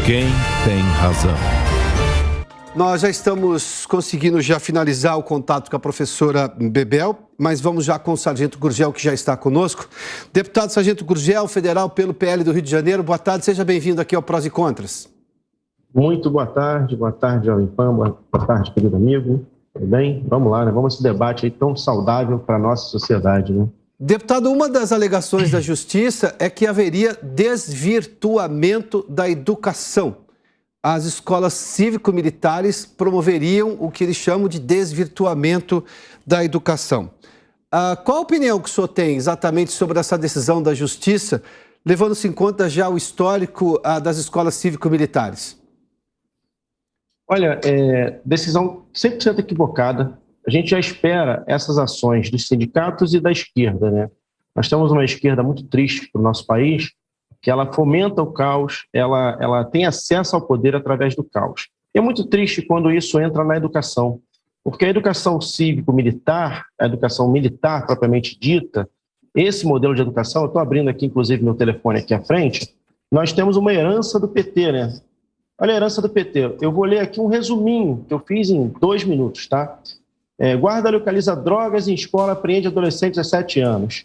Quem tem razão? Nós já estamos conseguindo finalizar o contato com a professora Bebel, mas vamos já com o Sargento Gurgel, que já está conosco. Deputado Sargento Gurgel, federal pelo PL do Rio de Janeiro, boa tarde, seja bem-vindo aqui ao Prós e Contras. Muito boa tarde, Jovem Pan, boa tarde, querido amigo. Tudo bem? Vamos lá, né? Vamos a esse debate aí tão saudável para a nossa sociedade, né? Deputado, uma das alegações da Justiça é que haveria desvirtuamento da educação. As escolas cívico-militares promoveriam o que eles chamam de desvirtuamento da educação. Qual a opinião que o senhor tem exatamente sobre essa decisão da Justiça, levando-se em conta já o histórico das escolas cívico-militares? Olha, decisão 100% equivocada. A gente já espera essas ações dos sindicatos e da esquerda, né? Nós temos uma esquerda muito triste para o nosso país, que ela fomenta o caos, ela tem acesso ao poder através do caos. E é muito triste quando isso entra na educação, porque a educação cívico-militar, a educação militar propriamente dita, esse modelo de educação, eu estou abrindo aqui inclusive meu telefone aqui à frente, nós temos uma herança do PT, né? Olha a herança do PT. Eu vou ler aqui um resuminho que eu fiz em 2 minutos, tá? Guarda localiza drogas em escola, apreende adolescentes de 7 anos.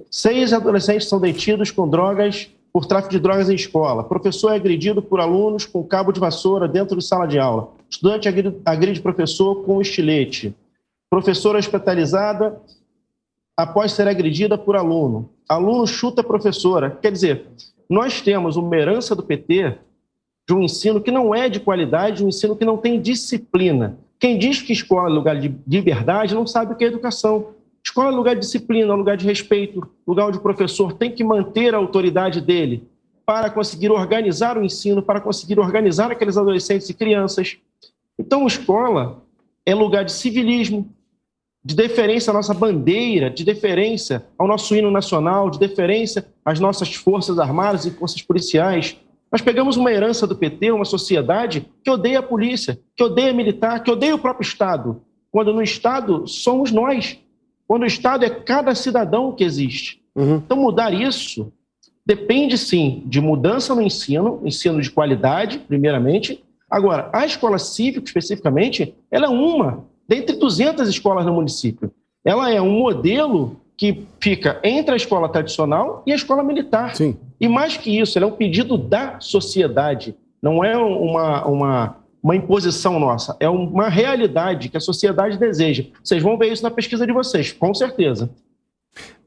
6 adolescentes são detidos com drogas, por tráfico de drogas em escola. Professor é agredido por alunos com cabo de vassoura dentro de sala de aula. Estudante agride professor com estilete. Professora hospitalizada após ser agredida por aluno. Aluno chuta professora. Quer dizer, nós temos uma herança do PT de um ensino que não é de qualidade, um ensino que não tem disciplina. Quem diz que escola é lugar de liberdade não sabe o que é educação. Escola é lugar de disciplina, lugar de respeito, lugar onde o professor tem que manter a autoridade dele para conseguir organizar o ensino, para conseguir organizar aqueles adolescentes e crianças. Então, escola é lugar de civilismo, de deferência à nossa bandeira, de deferência ao nosso hino nacional, de deferência às nossas forças armadas e forças policiais. Nós pegamos uma herança do PT, uma sociedade que odeia a polícia, que odeia militar, que odeia o próprio Estado, quando no Estado somos nós. Quando o Estado é cada cidadão que existe. Então, mudar isso depende, sim, de mudança no ensino de qualidade, primeiramente. Agora, a escola cívica, especificamente, ela é uma dentre 200 escolas no município. Ela é um modelo que fica entre a escola tradicional e a escola militar. Sim. E mais que isso, ela é um pedido da sociedade, não é uma imposição nossa, é uma realidade que a sociedade deseja. Vocês vão ver isso na pesquisa de vocês, com certeza.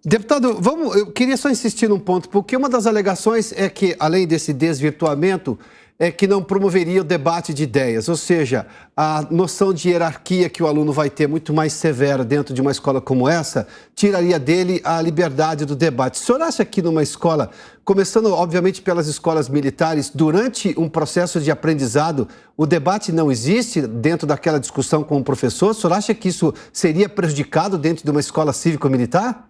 Deputado, eu queria só insistir num ponto, porque uma das alegações é que, além desse desvirtuamento, é que não promoveria o debate de ideias, ou seja, a noção de hierarquia que o aluno vai ter muito mais severa dentro de uma escola como essa, tiraria dele a liberdade do debate. O senhor acha que numa escola, começando obviamente pelas escolas militares, durante um processo de aprendizado, o debate não existe dentro daquela discussão com o professor? O senhor acha que isso seria prejudicado dentro de uma escola cívico-militar?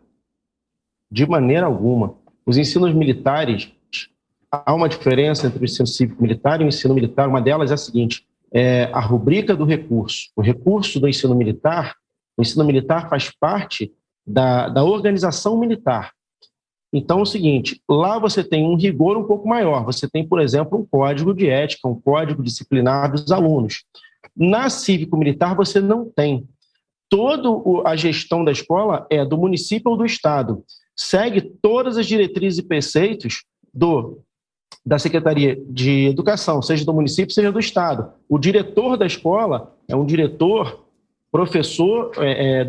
De maneira alguma. Os ensinos militares, há uma diferença entre o ensino cívico-militar e o ensino militar. Uma delas é a seguinte, a rubrica do recurso. O recurso do ensino militar, o ensino militar faz parte da organização militar. Então, é o seguinte, lá você tem um rigor um pouco maior. Você tem, por exemplo, um código de ética, um código disciplinar dos alunos. Na cívico-militar, você não tem. Toda a gestão da escola é do município ou do estado. Segue todas as diretrizes e preceitos da Secretaria de Educação, seja do município, seja do estado. O diretor da escola é um diretor, professor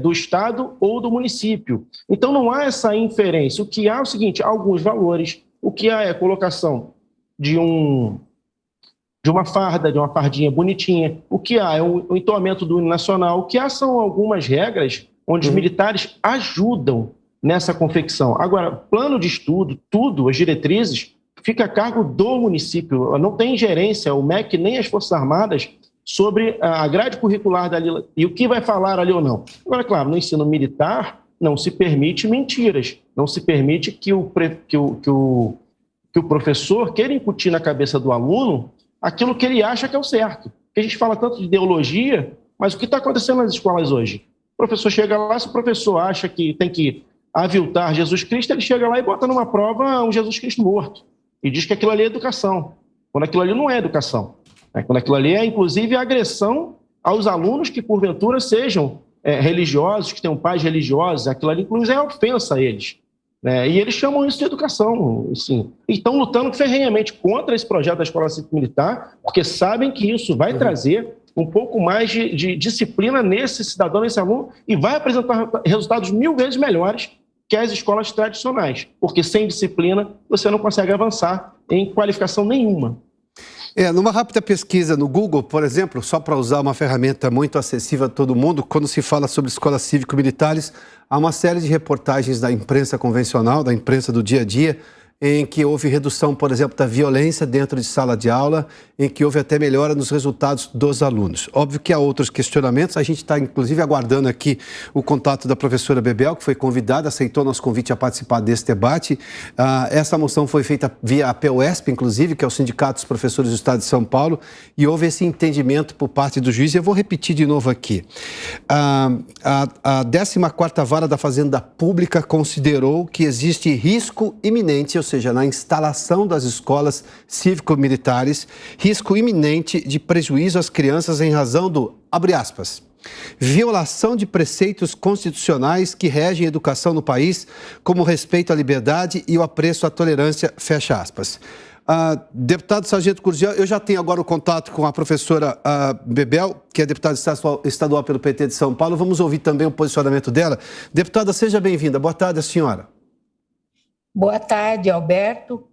do estado ou do município. Então, não há essa inferência. O que há é o seguinte, há alguns valores. O que há é a colocação de uma farda, de uma fardinha bonitinha. O que há é o entoamento do hino nacional. O que há são algumas regras onde os militares ajudam nessa confecção. Agora, plano de estudo, tudo, as diretrizes, fica a cargo do município. Não tem ingerência, o MEC nem as Forças Armadas, sobre a grade curricular dali e o que vai falar ali ou não. Agora, claro, no ensino militar não se permite mentiras, não se permite que o professor queira incutir na cabeça do aluno aquilo que ele acha que é o certo. Porque a gente fala tanto de ideologia, mas o que está acontecendo nas escolas hoje? O professor chega lá, se o professor acha que tem que aviltar Jesus Cristo, ele chega lá e bota numa prova um Jesus Cristo morto. E diz que aquilo ali é educação. quando aquilo ali não é educação, né? Quando aquilo ali é, inclusive, agressão aos alunos que, porventura, sejam religiosos, que tenham pais religiosos, aquilo ali, inclusive, é ofensa a eles, né? E eles chamam isso de educação, assim. E estão lutando ferrenhamente contra esse projeto da Escola Cívico-Militar, porque sabem que isso vai trazer um pouco mais de disciplina nesse cidadão, nesse aluno, e vai apresentar resultados 1000 vezes melhores que as escolas tradicionais, porque sem disciplina você não consegue avançar em qualificação nenhuma. Numa rápida pesquisa no Google, por exemplo, só para usar uma ferramenta muito acessível a todo mundo, quando se fala sobre escolas cívico-militares, há uma série de reportagens da imprensa convencional, da imprensa do dia a dia, em que houve redução, por exemplo, da violência dentro de sala de aula, em que houve até melhora nos resultados dos alunos. Óbvio que há outros questionamentos, a gente está, inclusive, aguardando aqui o contato da professora Bebel, que foi convidada, aceitou nosso convite a participar desse debate. Essa moção foi feita via a PUESP, inclusive, que é o Sindicato dos Professores do Estado de São Paulo, e houve esse entendimento por parte do juiz, e eu vou repetir de novo aqui. A 14ª Vara da Fazenda Pública considerou que existe risco iminente, ou seja, na instalação das escolas cívico-militares, risco iminente de prejuízo às crianças em razão do, abre aspas, violação de preceitos constitucionais que regem a educação no país, como o respeito à liberdade e o apreço à tolerância, fecha aspas. Deputado Sargento Gurgel, eu já tenho agora o contato com a professora Bebel, que é deputada estadual pelo PT de São Paulo. Vamos ouvir também o posicionamento dela. Deputada, seja bem-vinda. Boa tarde, a senhora. Boa tarde, Alberto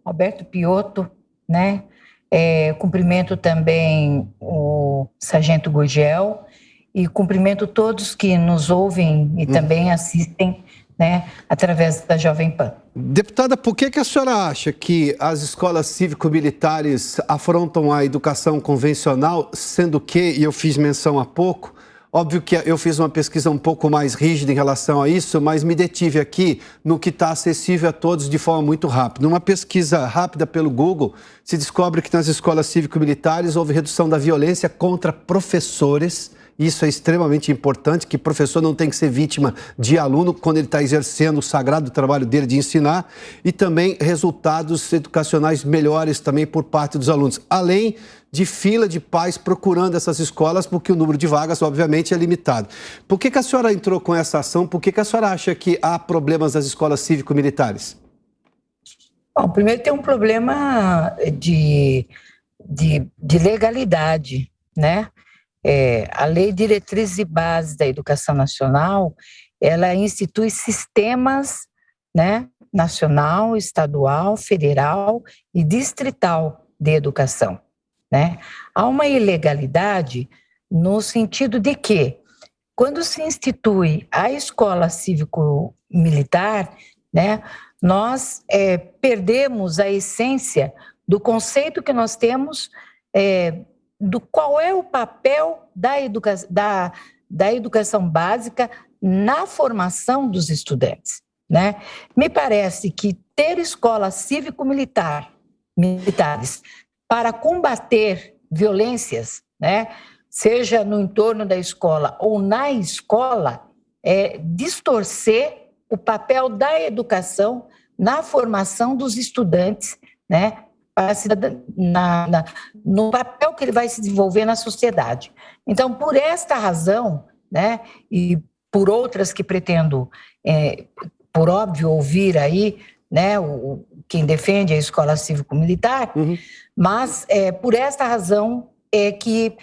Piotto, né? Cumprimento também o Sargento Gurgel e cumprimento todos que nos ouvem e também assistem, né, através da Jovem Pan. Deputada, por que a senhora acha que as escolas cívico-militares afrontam a educação convencional, sendo que, e eu fiz menção há pouco, óbvio que eu fiz uma pesquisa um pouco mais rígida em relação a isso, mas me detive aqui no que está acessível a todos de forma muito rápida. Numa pesquisa rápida pelo Google, se descobre que nas escolas cívico-militares houve redução da violência contra professores. Isso é extremamente importante, que professor não tem que ser vítima de aluno quando ele está exercendo o sagrado trabalho dele de ensinar, e também resultados educacionais melhores também por parte dos alunos, além de fila de pais procurando essas escolas, porque o número de vagas, obviamente, é limitado. Por que a senhora entrou com essa ação? Por que a senhora acha que há problemas nas escolas cívico-militares? Bom, primeiro tem um problema de legalidade, né? A Lei Diretrizes e Bases da Educação Nacional, ela institui sistemas, né, nacional, estadual, federal e distrital de educação, né? Há uma ilegalidade no sentido de que, quando se institui a escola cívico-militar, né, nós perdemos a essência do conceito que nós temos do qual é o papel da educação básica na formação dos estudantes, né? Me parece que ter escolas cívico-militares para combater violências, né, seja no entorno da escola ou na escola, distorcer o papel da educação na formação dos estudantes, né, no papel que ele vai se desenvolver na sociedade. Então, por esta razão, né, e por outras que pretendo, por óbvio, ouvir aí, né, quem defende a escola cívico-militar, mas por esta razão é que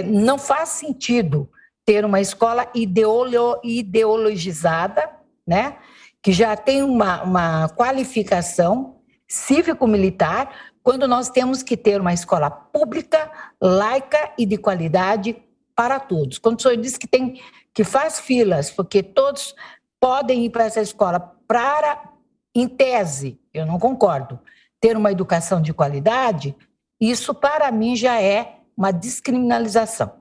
não faz sentido ter uma escola ideologizada, né, que já tem uma qualificação cívico-militar, quando nós temos que ter uma escola pública, laica e de qualidade para todos. Quando o senhor diz que faz filas, porque todos podem ir para essa escola em tese, eu não concordo, ter uma educação de qualidade, isso para mim já é uma descriminalização.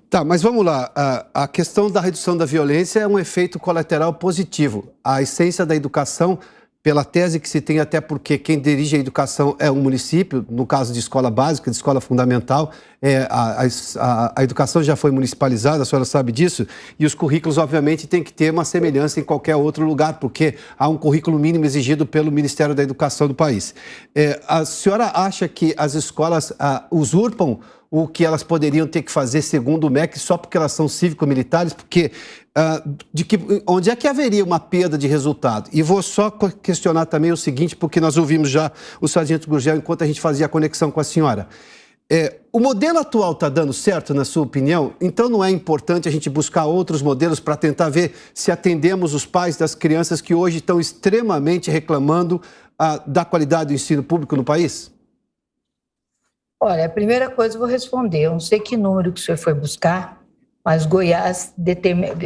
Tá, mas vamos lá. A questão da redução da violência é um efeito colateral positivo. A essência da educação pela tese que se tem, até porque quem dirige a educação é o município, no caso de escola básica, de escola fundamental, a educação já foi municipalizada, a senhora sabe disso, e os currículos, obviamente, têm que ter uma semelhança em qualquer outro lugar, porque há um currículo mínimo exigido pelo Ministério da Educação do país. A senhora acha que as escolas usurpam o que elas poderiam ter que fazer segundo o MEC só porque elas são cívico-militares? Porque onde é que haveria uma perda de resultado? E vou só questionar também o seguinte, porque nós ouvimos já o sargento Gurgel enquanto a gente fazia a conexão com a senhora. O modelo atual está dando certo, na sua opinião? Então não é importante a gente buscar outros modelos para tentar ver se atendemos os pais das crianças que hoje estão extremamente reclamando da qualidade do ensino público no país? Olha, a primeira coisa eu vou responder. Eu não sei que número que o senhor foi buscar, mas Goiás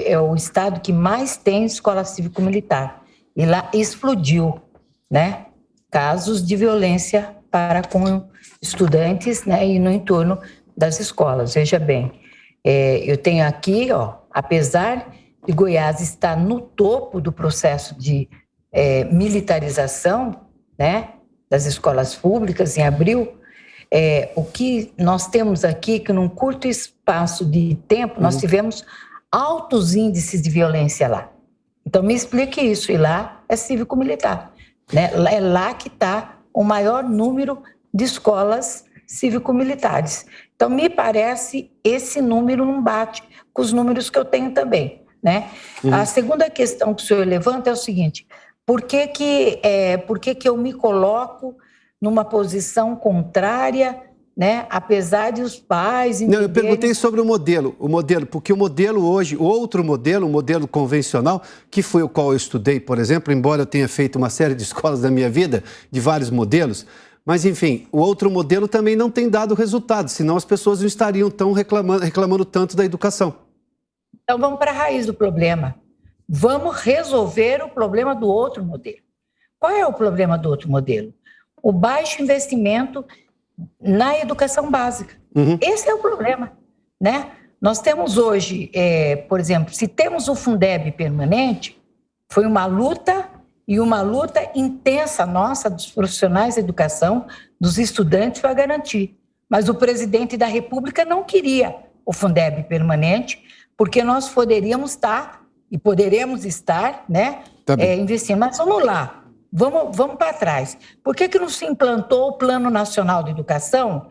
é o estado que mais tem escola cívico-militar. E lá explodiu, né? Casos de violência para com estudantes, né? E no entorno das escolas. Veja bem, eu tenho aqui, ó, apesar de Goiás estar no topo do processo de militarização, né? Das escolas públicas em abril. O que nós temos aqui, que num curto espaço de tempo, nós tivemos altos índices de violência lá. Então, me explique isso. E lá é cívico-militar, né? É lá que está o maior número de escolas cívico-militares. Então, me parece esse número não bate com os números que eu tenho também, né? A segunda questão que o senhor levanta é o seguinte: por que eu me coloco numa posição contrária, né? Apesar de os pais... Não, eu perguntei sobre o modelo, porque o modelo hoje, outro modelo, o modelo convencional, que foi o qual eu estudei, por exemplo, embora eu tenha feito uma série de escolas da minha vida, de vários modelos, mas, enfim, o outro modelo também não tem dado resultado, senão as pessoas não estariam tão reclamando tanto da educação. Então, vamos para a raiz do problema. Vamos resolver o problema do outro modelo. Qual é o problema do outro modelo? O baixo investimento na educação básica. Esse é o problema, né? Nós temos hoje, por exemplo, se temos o Fundeb permanente, foi uma luta intensa nossa, dos profissionais da educação, dos estudantes, para garantir. Mas o presidente da República não queria o Fundeb permanente, porque nós poderíamos estar, né, investindo. Mas vamos lá. Vamos para trás. Por que não se implantou o Plano Nacional de Educação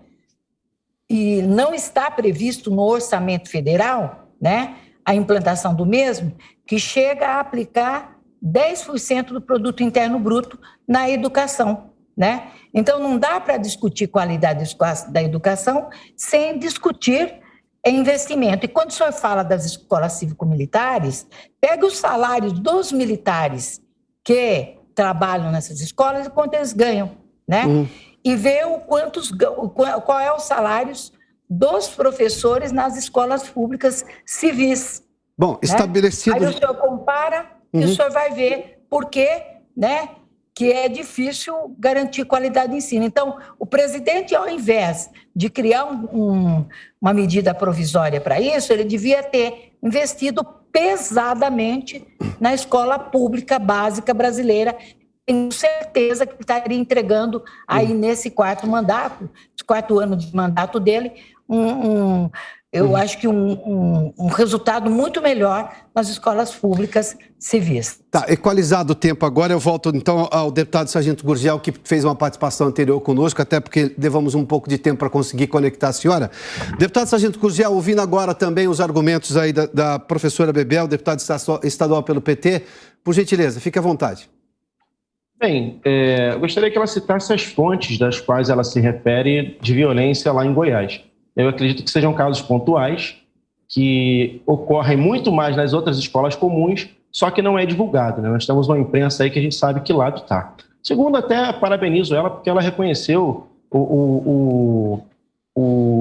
e não está previsto no orçamento federal, né, a implantação do mesmo, que chega a aplicar 10% do produto interno bruto na educação, né? Então, não dá para discutir qualidade da educação sem discutir investimento. E quando o senhor fala das escolas cívico-militares, pega os salários dos militares que trabalham nessas escolas e quanto eles ganham, né? E ver qual é os salários dos professores nas escolas públicas civis. Bom, estabelecido... Aí o senhor compara e o senhor vai ver por que, né, que é difícil garantir qualidade de ensino. Então, o presidente, ao invés de criar uma medida provisória para isso, ele devia ter investido pesadamente na escola pública básica brasileira. Tenho certeza que estaria entregando aí nesse quarto ano de mandato dele, eu acho que um resultado muito melhor nas escolas públicas civis. Tá, equalizado o tempo agora, eu volto então ao deputado Sargento Gurgel, que fez uma participação anterior conosco, até porque levamos um pouco de tempo para conseguir conectar a senhora. Deputado Sargento Gurgel, ouvindo agora também os argumentos aí da professora Bebel, deputada estadual pelo PT, por gentileza, fique à vontade. Bem, eu gostaria que ela citasse as fontes das quais ela se refere de violência lá em Goiás. Eu acredito que sejam casos pontuais, que ocorrem muito mais nas outras escolas comuns, só que não é divulgado, né? Nós temos uma imprensa aí que a gente sabe que lado está. Segundo, até parabenizo ela, porque ela reconheceu o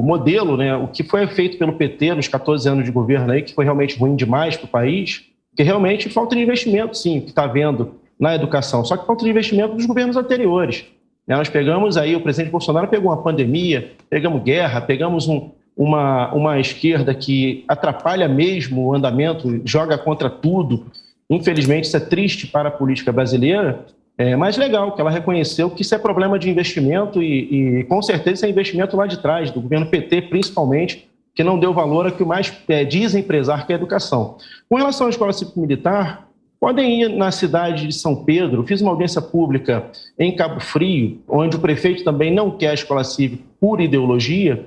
modelo, né? O que foi feito pelo PT nos 14 anos de governo aí, que foi realmente ruim demais para o país, que realmente falta de investimento, sim, que está havendo na educação, só que falta de investimento dos governos anteriores. Nós pegamos aí, o presidente Bolsonaro pegou uma pandemia, pegamos guerra, pegamos uma esquerda que atrapalha mesmo o andamento, joga contra tudo. Infelizmente, isso é triste para a política brasileira. Mas legal que ela reconheceu que isso é problema de investimento e com certeza isso é investimento lá de trás, do governo PT principalmente, que não deu valor a que o mais dizem prezar, que é a educação. Com relação à escola cívico-militar, podem ir na cidade de São Pedro. Fiz uma audiência pública em Cabo Frio, onde o prefeito também não quer a escola cívica por ideologia.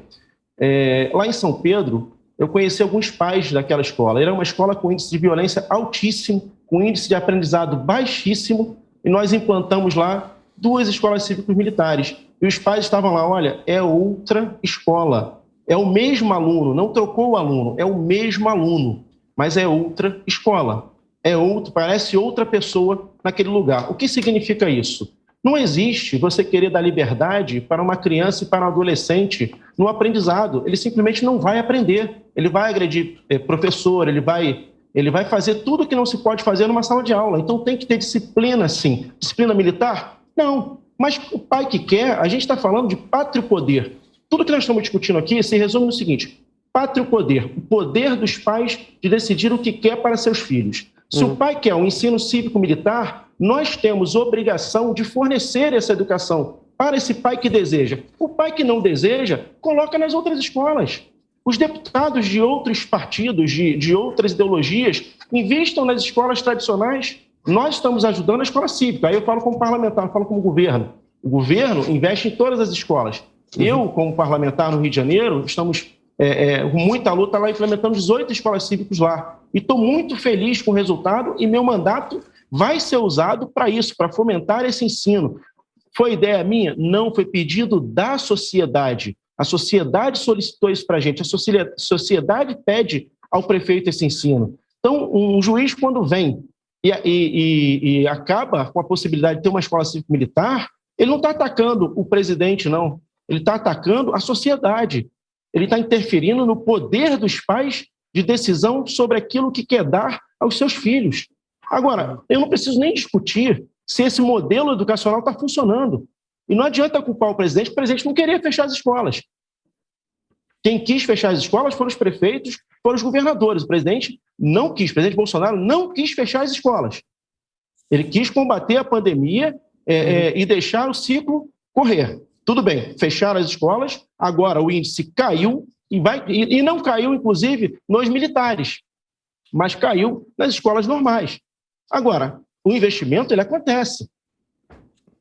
Lá em São Pedro, eu conheci alguns pais daquela escola. Era uma escola com índice de violência altíssimo, com índice de aprendizado baixíssimo, e nós implantamos lá 2 escolas cívicos militares. E os pais estavam lá, olha, é outra escola. É o mesmo aluno, não trocou o aluno, é o mesmo aluno, mas é outra escola. Parece outra pessoa naquele lugar. O que significa isso? Não existe você querer dar liberdade para uma criança e para um adolescente no aprendizado. Ele simplesmente não vai aprender. Ele vai agredir professor, ele vai fazer tudo que não se pode fazer numa sala de aula. Então tem que ter disciplina, sim. Disciplina militar? Não. Mas o pai que quer, a gente está falando de pátrio poder. Tudo que nós estamos discutindo aqui se resume no seguinte: pátrio poder, o poder dos pais de decidir o que quer para seus filhos. Se o pai quer um ensino cívico-militar, nós temos obrigação de fornecer essa educação para esse pai que deseja. O pai que não deseja, coloca nas outras escolas. Os deputados de outros partidos, de outras ideologias, investam nas escolas tradicionais. Nós estamos ajudando a escola cívica. Aí eu falo como parlamentar, eu falo como governo. O governo investe em todas as escolas. Eu, como parlamentar no Rio de Janeiro, estamos com muita luta lá, implementamos 18 escolas cívicas lá. E estou muito feliz com o resultado e meu mandato vai ser usado para isso, para fomentar esse ensino. Foi ideia minha? Não, foi pedido da sociedade. A sociedade solicitou isso para a gente, a sociedade pede ao prefeito esse ensino. Então, um juiz, quando vem e acaba com a possibilidade de ter uma escola cívico-militar, ele não está atacando o presidente, não. Ele está atacando a sociedade. Ele está interferindo no poder dos pais de decisão sobre aquilo que quer dar aos seus filhos. Agora, eu não preciso nem discutir se esse modelo educacional está funcionando. E não adianta culpar o presidente não queria fechar as escolas. Quem quis fechar as escolas foram os prefeitos, foram os governadores. O presidente não quis, o presidente Bolsonaro não quis fechar as escolas. Ele quis combater a pandemia e deixar o ciclo correr. Tudo bem, fecharam as escolas, agora o índice caiu e não caiu, inclusive, nos militares, mas caiu nas escolas normais. Agora, o investimento, ele acontece.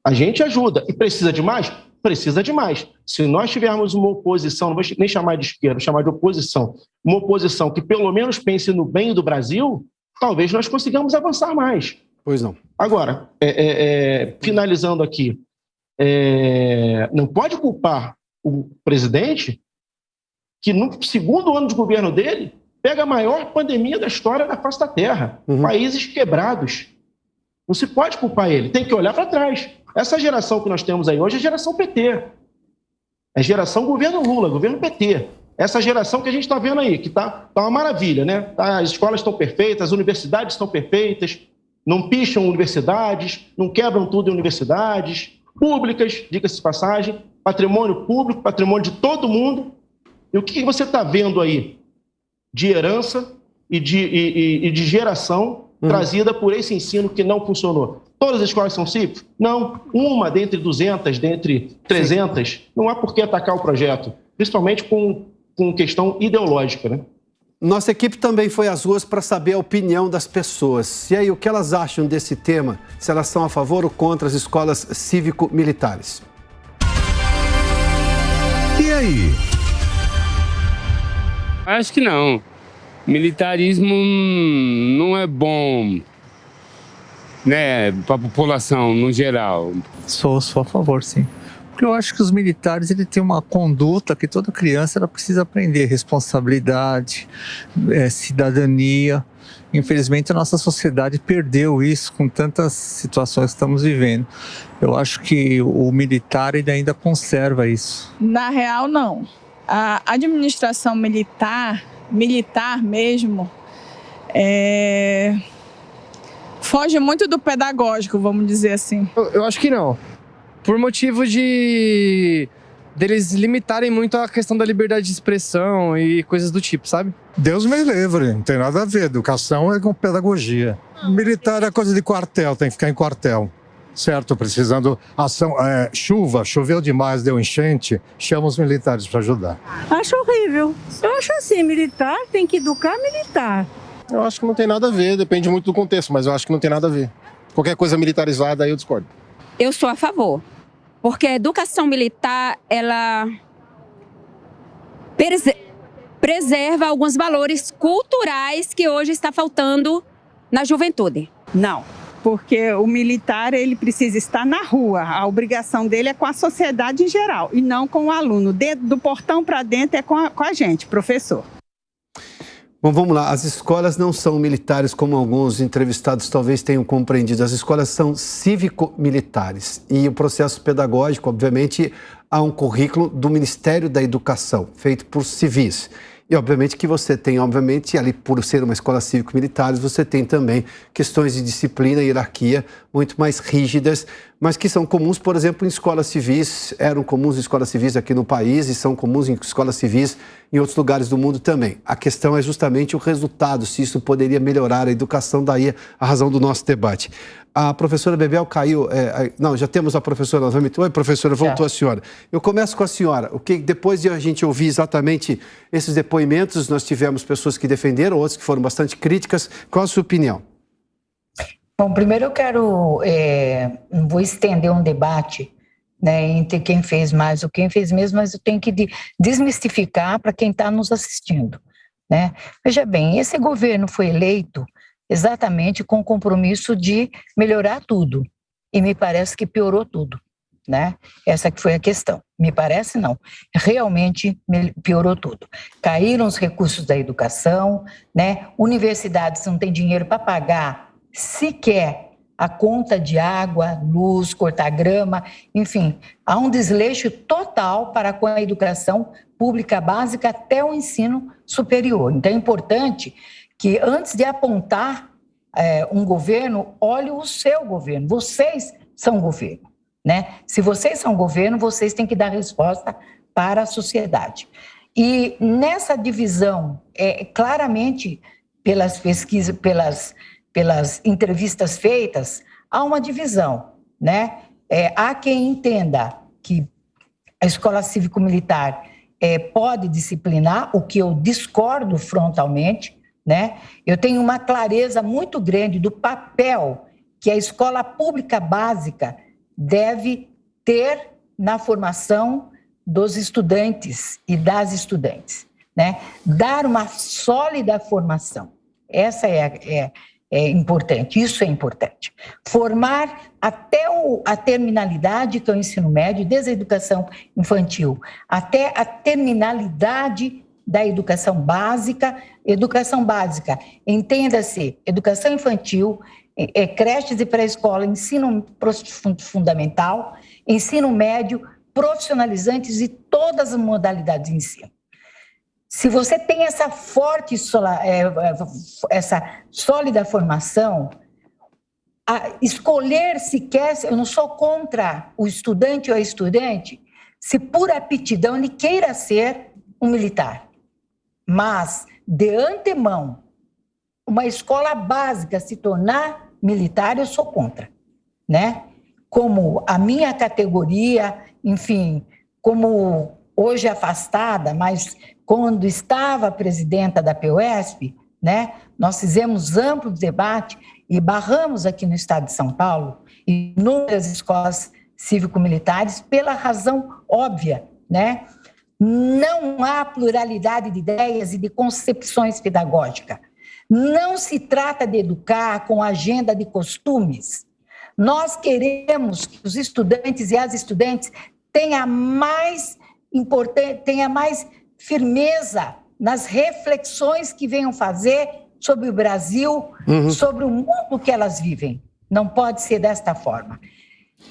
A gente ajuda. E precisa de mais? Precisa de mais. Se nós tivermos uma oposição, não vou nem chamar de esquerda, vou chamar de oposição, uma oposição que pelo menos pense no bem do Brasil, talvez nós consigamos avançar mais. Pois não. Agora, finalizando aqui, não pode culpar o presidente que no segundo ano de governo dele pega a maior pandemia da história da face da Terra. Países quebrados. Não se pode culpar ele, tem que olhar para trás. Essa geração que nós temos aí hoje é a geração PT. É geração governo Lula, governo PT. Essa geração que a gente está vendo aí, que está uma maravilha, né? As escolas estão perfeitas, as universidades estão perfeitas, não picham universidades, não quebram tudo em universidades, públicas, diga-se de passagem, patrimônio público, patrimônio de todo mundo. E o que você está vendo aí de herança e de geração trazida por esse ensino que não funcionou? Todas as escolas são cívicas? Não. Uma dentre 200, dentre 300. Sim. Não há por que atacar o projeto, principalmente com questão ideológica, né? Nossa equipe também foi às ruas para saber a opinião das pessoas. E aí, o que elas acham desse tema? Se elas são a favor ou contra as escolas cívico-militares. E aí? Acho que não. Militarismo não é bom, né, para a população no geral. Sou a favor, sim. Porque eu acho que os militares têm uma conduta que toda criança ela precisa aprender. Responsabilidade, cidadania. Infelizmente, a nossa sociedade perdeu isso com tantas situações que estamos vivendo. Eu acho que o militar ele ainda conserva isso. Na real, não. A administração militar mesmo, foge muito do pedagógico, vamos dizer assim. Eu acho que não. Por motivo deles limitarem muito a questão da liberdade de expressão e coisas do tipo, sabe? Deus me livre, não tem nada a ver. Educação é com pedagogia. Militar é coisa de quartel, tem que ficar em quartel. certo? Precisando ação, choveu demais, deu enchente, chama os militares para ajudar. Acho horrível. Eu acho assim, militar tem que educar militar. Eu acho que não tem nada a ver, depende muito do contexto, mas eu acho que não tem nada a ver. Qualquer coisa militarizada, aí eu discordo. Eu sou a favor, porque a educação militar, ela preserva alguns valores culturais que hoje está faltando na juventude. Não, porque o militar ele precisa estar na rua. A obrigação dele é com a sociedade em geral e não com o aluno. Do portão para dentro é com a gente, professor. Bom, vamos lá. As escolas não são militares, como alguns entrevistados talvez tenham compreendido. As escolas são cívico-militares. E o processo pedagógico, obviamente, há um currículo do Ministério da Educação, feito por civis. E, obviamente, que você tem, obviamente, ali por ser uma escola cívico-militar, você tem também questões de disciplina e hierarquia muito mais rígidas, mas que são comuns, por exemplo, em escolas civis, eram comuns em escolas civis aqui no país e são comuns em escolas civis em outros lugares do mundo também. A questão é justamente o resultado, se isso poderia melhorar a educação, daí a razão do nosso debate. A professora Bebel caiu, não, já temos a professora novamente. Oi, professora, voltou a senhora. Eu começo com a senhora, depois de a gente ouvir exatamente esses depoimentos, nós tivemos pessoas que defenderam, outras que foram bastante críticas. Qual a sua opinião? Bom, primeiro eu quero, vou estender um debate, né, entre quem fez mais ou quem fez menos, mas eu tenho que desmistificar para quem está nos assistindo, né? Veja bem, esse governo foi eleito exatamente com o compromisso de melhorar tudo, e me parece que piorou tudo, né? Essa que foi a questão. Me parece não, realmente piorou tudo. Caíram os recursos da educação, né? Universidades não têm dinheiro para pagar sequer a conta de água, luz, cortar grama, enfim, há um desleixo total para com a educação pública básica até o ensino superior. Então é importante que antes de apontar um governo, olhe o seu governo. Vocês são governo, né? Se vocês são governo, vocês têm que dar resposta para a sociedade. E nessa divisão, claramente, pelas pesquisas, pelas entrevistas feitas, há uma divisão, né? Há quem entenda que a escola cívico-militar pode disciplinar, o que eu discordo frontalmente, né? Eu tenho uma clareza muito grande do papel que a escola pública básica deve ter na formação dos estudantes e das estudantes, né? Dar uma sólida formação. Essa é importante, isso é importante. Formar até a terminalidade, que é o ensino médio, desde a educação infantil, até a terminalidade da educação básica. Educação básica, entenda-se, educação infantil, creches e pré-escola, ensino fundamental, ensino médio, profissionalizantes e todas as modalidades de ensino. Se você tem essa forte, essa sólida formação, escolher se quer, eu não sou contra o estudante ou a estudante, se por aptidão ele queira ser um militar. Mas, de antemão, uma escola básica se tornar militar, eu sou contra, né? Como a minha categoria, enfim, como hoje afastada, mas quando estava presidenta da PUESP, né, nós fizemos amplo debate e barramos aqui no estado de São Paulo inúmeras escolas cívico-militares pela razão óbvia, né? Não há pluralidade de ideias e de concepções pedagógicas. Não se trata de educar com agenda de costumes. Nós queremos que os estudantes e as estudantes tenham mais firmeza nas reflexões que venham fazer sobre o Brasil, sobre o mundo que elas vivem. Não pode ser desta forma.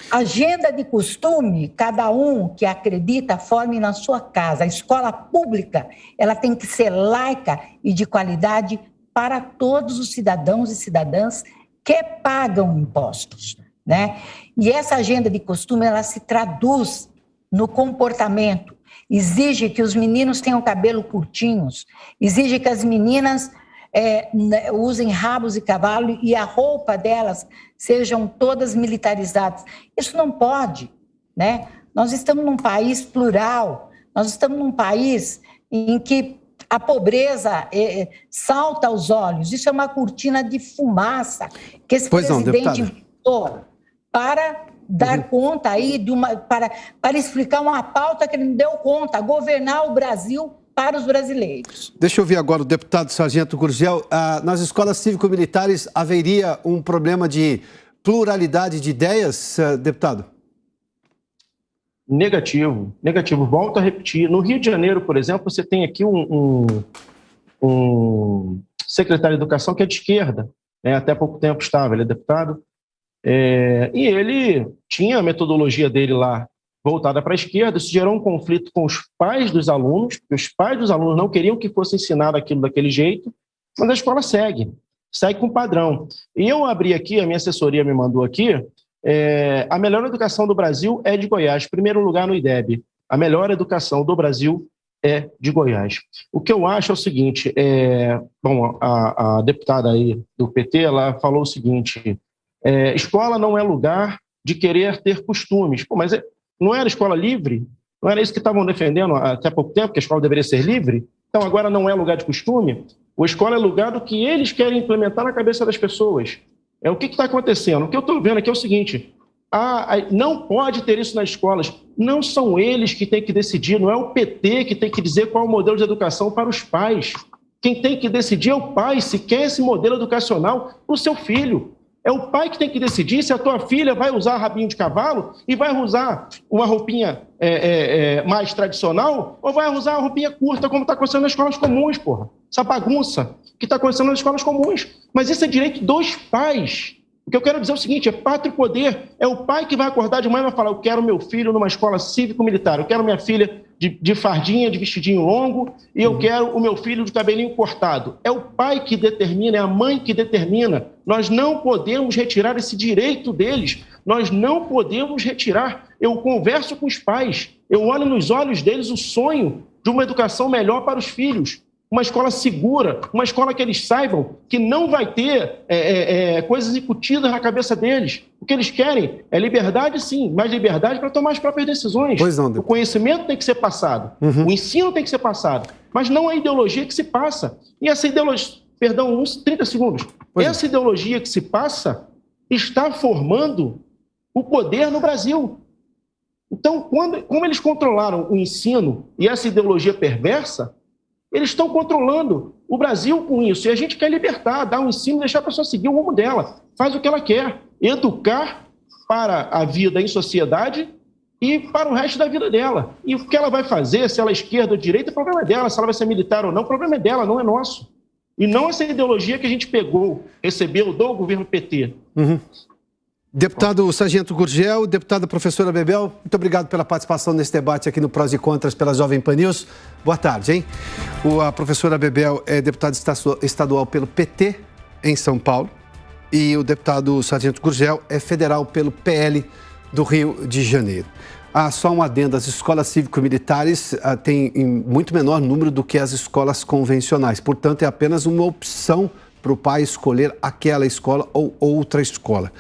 Agenda de costume, cada um que acredita forme na sua casa. A escola pública, ela tem que ser laica e de qualidade para todos os cidadãos e cidadãs que pagam impostos, né? E essa agenda de costume, ela se traduz no comportamento. Exige que os meninos tenham cabelo curtinhos, exige que as meninas usem rabos de cavalo e a roupa delas sejam todas militarizadas. Isso não pode, né? Nós estamos num país plural, nós estamos num país em que a pobreza salta aos olhos. Isso é uma cortina de fumaça que esse presidente inventou para dar conta aí para explicar uma pauta que ele não deu conta, governar o Brasil para os brasileiros. Deixa eu ouvir agora o deputado Sargento Gurgel. Nas escolas cívico-militares haveria um problema de pluralidade de ideias, deputado? Negativo. Volto a repetir. No Rio de Janeiro, por exemplo, você tem aqui um secretário de Educação que é de esquerda, né? Até pouco tempo estava, ele é deputado, e ele tinha a metodologia dele lá voltada para a esquerda. Isso gerou um conflito com os pais dos alunos, porque os pais dos alunos não queriam que fosse ensinado aquilo daquele jeito, mas a escola segue com padrão. E eu abri aqui, a minha assessoria me mandou aqui, a melhor educação do Brasil é de Goiás, primeiro lugar no IDEB. A melhor educação do Brasil é de Goiás. O que eu acho é o seguinte, a deputada aí do PT, ela falou o seguinte, escola não é lugar de querer ter costumes. Pô, mas não era escola livre? Não era isso que estavam defendendo até pouco tempo, que a escola deveria ser livre? Então agora não é lugar de costume? A escola é lugar do que eles querem implementar na cabeça das pessoas. O que está acontecendo? O que eu estou vendo aqui é o seguinte, não pode ter isso nas escolas. Não são eles que têm que decidir, não é o PT que tem que dizer qual é o modelo de educação para os pais. Quem tem que decidir é o pai, se quer esse modelo educacional para o seu filho. É o pai que tem que decidir se a tua filha vai usar rabinho de cavalo e vai usar uma roupinha mais tradicional ou vai usar uma roupinha curta, como está acontecendo nas escolas comuns, porra. Essa bagunça que está acontecendo nas escolas comuns. Mas isso é direito dos pais. O que eu quero dizer é o seguinte, é pátrio poder. É o pai que vai acordar de manhã e vai falar, eu quero meu filho numa escola cívico-militar, eu quero minha filha de fardinha, de vestidinho longo, e eu quero o meu filho de cabelinho cortado. É o pai que determina, é a mãe que determina. Nós não podemos retirar esse direito deles. Nós não podemos retirar. Eu converso com os pais, eu olho nos olhos deles o sonho de uma educação melhor para os filhos. Uma escola segura, uma escola que eles saibam que não vai ter coisas incutidas na cabeça deles. O que eles querem é liberdade, sim, mas liberdade para tomar as próprias decisões. Pois não, o conhecimento tem que ser passado, o ensino tem que ser passado, mas não a ideologia que se passa. E essa ideologia, 30 segundos, essa ideologia que se passa está formando o poder no Brasil. Então, como eles controlaram o ensino e essa ideologia perversa, eles estão controlando o Brasil com isso. E a gente quer libertar, dar um ensino, deixar a pessoa seguir o rumo dela. Faz o que ela quer. Educar para a vida em sociedade e para o resto da vida dela. E o que ela vai fazer, se ela é esquerda ou direita, o problema é dela. Se ela vai ser militar ou não, o problema é dela, não é nosso. E não essa ideologia que a gente recebeu do governo PT. Deputado Sargento Gurgel, deputada professora Bebel, muito obrigado pela participação nesse debate aqui no Prós e Contras pela Jovem Pan News. Boa tarde, hein? A professora Bebel é deputada estadual pelo PT em São Paulo e o deputado Sargento Gurgel é federal pelo PL do Rio de Janeiro. Só um adendo, as escolas cívico-militares têm muito menor número do que as escolas convencionais, portanto é apenas uma opção para o pai escolher aquela escola ou outra escola.